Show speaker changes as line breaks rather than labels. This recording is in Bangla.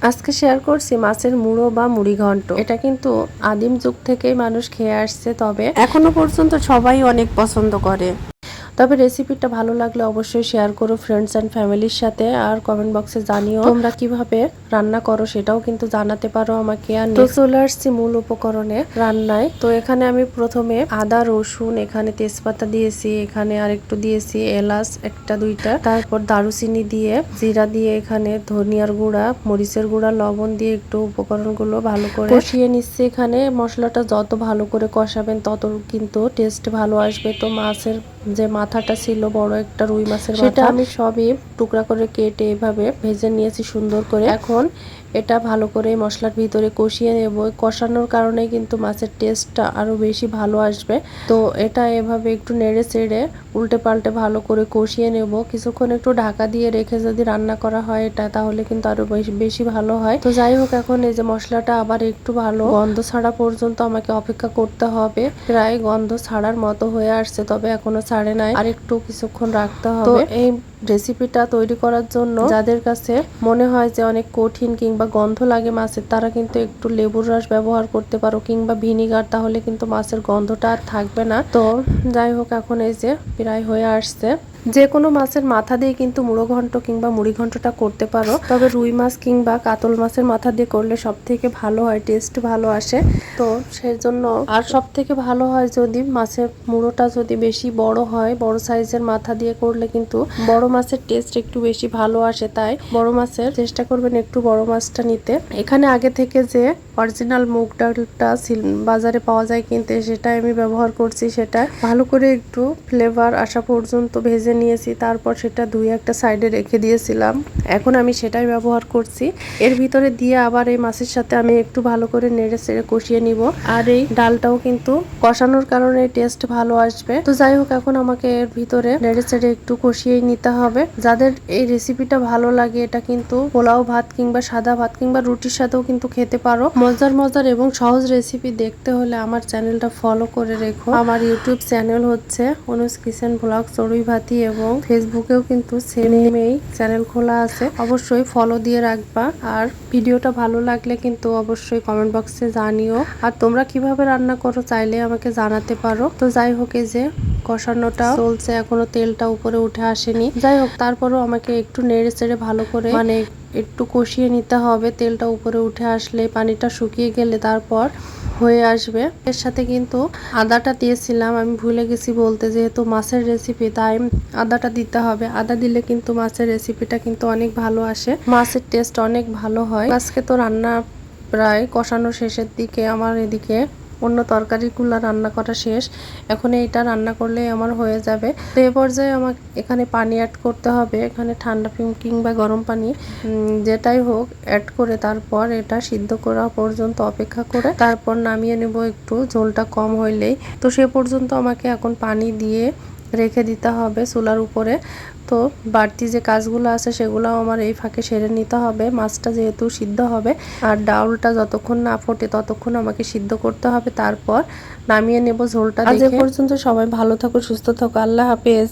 আজকে শেয়ার করছি মাছের মুড়ো বা মুড়ি ঘন্ট। এটা কিন্তু আদিম যুগ থেকেই মানুষ খেয়ে আসছে, তবে এখনো পর্যন্ত সবাই অনেক পছন্দ করে। তবে রেসিপিটা ভালো লাগলে অবশ্যই শেয়ার করো ফ্রেন্ডস অ্যান্ড ফ্যামিলির সাথে, আর কমেন্ট বক্সে জানিও তোমরা কিভাবে রান্না করো, সেটাও কিন্তু জানাতে পারো আমাকে। আর তো চলে আসছি মূল উপকরণে রান্নায়। তো এখানে আমি প্রথমে আদা রসুন, এখানে তেজপাতা দিয়েছি, এখানে আর একটু দিয়েছি এলাচ একটা দুইটা, তারপর দারুচিনি দিয়ে, জিরা দিয়ে, এখানে ধনিয়ার গুঁড়া, মরিচের গুঁড়া, লবণ দিয়ে একটু উপকরণগুলো ভালো করে কষিয়ে নিচ্ছি। এখানে মশলাটা যত ভালো করে কষাবেন তত কিন্তু টেস্ট ভালো আসবে। তো মাছের যে মাথাটা ছিল বড় একটা রুই মাছের মাথা, সেটা আমি সবই টুকরা করে কেটে এভাবে ভেজে নিয়েছি সুন্দর করে। এখন এটা ভালো করে মশলার ভিতরে কষিয়ে নেব। কষানোর কারণে কিন্তু মাছের টেস্টটা আরো বেশি ভালো আসবে। তো এটা এভাবে একটু নেড়ে চেড়ে উল্টে পাল্টে ভালো করে কষিয়ে নেব। কিছুক্ষণ একটু ঢাকা দিয়ে রেখে যদি রান্না করা হয় এটা, তাহলে কিন্তু আরো বেশি ভালো হয়। তো যাই হোক, এখন এই যে মশলাটা আবার একটু ভালো গন্ধ ছাড়া পর্যন্ত আমাকে অপেক্ষা করতে হবে। প্রায় গন্ধ ছাড়ার মতো হয়ে আসছে, তবে এখনো ছাড়ে নাই, আর একটু কিছুক্ষণ রাখতে হবে। তো এই রেসিপিটা তৈরি করার জন্য যাদের কাছে মনে হয় যে অনেক কঠিন কিংবা গন্ধ লাগে মাছের, তারা কিন্তু একটু লেবুর রস ব্যবহার করতে পারো কিংবা ভিনিগার, তাহলে কিন্তু মাছের গন্ধটা আর থাকবে না। তো যাই হোক, এখন এই যে প্রায় হয়ে আসছে। যে কোনো মাছের মাথা দিয়ে কিন্তু মুড়ো ঘন্ট কিংবা মুড়ি ঘন্টটা করতে পারো, তবে রুই মাছ কিংবা কাতল মাছের মাথা দিয়ে করলে সব থেকে ভালো হয়, টেস্ট ভালো আসে। তো সেই জন্য আর সব থেকে ভালো হয় যদি মাছের মুড়োটা যদি বেশি বড় হয়, বড় সাইজের মাথা দিয়ে করলে কিন্তু বড় মাছের টেস্ট একটু বেশি ভালো আসে। তাই বড় মাছের চেষ্টা করবেন একটু বড় মাছটা নিতে। এখানে আগে থেকে যে অরিজিনাল মুগ ডালটা বাজারে পাওয়া যায় কিনতে, সেটা আমি ব্যবহার করছি। সেটা ভালো করে একটু ফ্লেভার আসা পর্যন্ত ভেজে নিয়েছি, তারপর সেটা ধুয়ে একটা সাইডে রেখে দিয়েছিলাম। এখন আমি সেটাই ব্যবহার করছি। এর ভিতরে দিয়ে আবার এই মাছের সাথে আমি একটু ভালো করে নেড়ে চেড়ে কষিয়ে নিব। আর এই ডালটাও কিন্তু কষানোর কারণে টেস্ট ভালো আসবে। তো যাই হোক, এখন আমাকে এর ভিতরে নেড়ে চেড়ে একটু কষিয়ে নিতে হবে। যাদের এই রেসিপিটা ভালো লাগে, এটা কিন্তু পোলাও ভাত কিংবা সাদা ভাত কিংবা রুটির সাথেও কিন্তু খেতে পারো। মজার এবং সহজ রেসিপি দেখতে হলে আমার চ্যানেলটা ফলো করে রেখো। আমার ইউটিউব চ্যানেল হচ্ছে অনুজ কিচেন ব্লগ চড়ুই ভাতি, এবং ফেসবুকেও কিন্তু সেমই চ্যানেল খোলা আছে, অবশ্যই ফলো দিয়ে রাখবা। আর ভিডিওটা ভালো লাগলে কিন্তু অবশ্যই কমেন্ট বক্সে জানিও। আর তোমরা কিভাবে রান্না করো চাইলে আমাকে জানাতে পারো। তো যাই হোক, এই যে কষানোটা চলছে, এখনো তেলটা উপরে উঠে আসেনি। যাই হোক, তারপরও আমাকে একটু নেড়ে চেড়ে ভালো করে একটু কষিয়ে নিতে হবে। তেলটা উপরে উঠে আসলে, পানিটা শুকিয়ে গেলে তারপর হয়ে আসবে। এর সাথে কিন্তু আদাটা দিয়েছিলাম, আমি ভুলে গেছি বলতে, যেহেতু মাছের রেসিপি তাই আদাটা দিতে হবে। আদা দিলে কিন্তু মাছের রেসিপিটা কিন্তু অনেক ভালো আসে, মাছের টেস্ট অনেক ভালো হয়। আজকে তো রান্না প্রায় কষানো শেষের দিকে, আমার এদিকে অন্য তরকারিগুলো রান্না করা শেষ। এখন এইটা রান্না করলে আমার হয়ে যাবে। তো এ পর্যায়ে আমাকে এখানে পানি অ্যাড করতে হবে। এখানে ঠান্ডা কিংবা গরম পানি যেটাই হোক অ্যাড করে তারপর এটা সিদ্ধ করা পর্যন্ত অপেক্ষা করে তারপর নামিয়ে নেব একটু ঝোলটা কম হইলেই। তো সে পর্যন্ত আমাকে এখন পানি দিয়ে রেখে দিতে হবে চুলার উপরে। তো বাড়তি যে কাজগুলো আছে সেগুলো আমার এই ফাঁকে সেরে নিতে হবে। মাছটা যেহেতু সিদ্ধ হবে, আর ডাউলটা যতক্ষণ না ফোটে ততক্ষণ আমাকে সিদ্ধ করতে হবে, তারপর নামিয়ে নেব ঝোলটা দেখে। আজ এ পর্যন্ত সবাই ভালো থাকো, সুস্থ থাকো, আল্লাহ হাফেজ।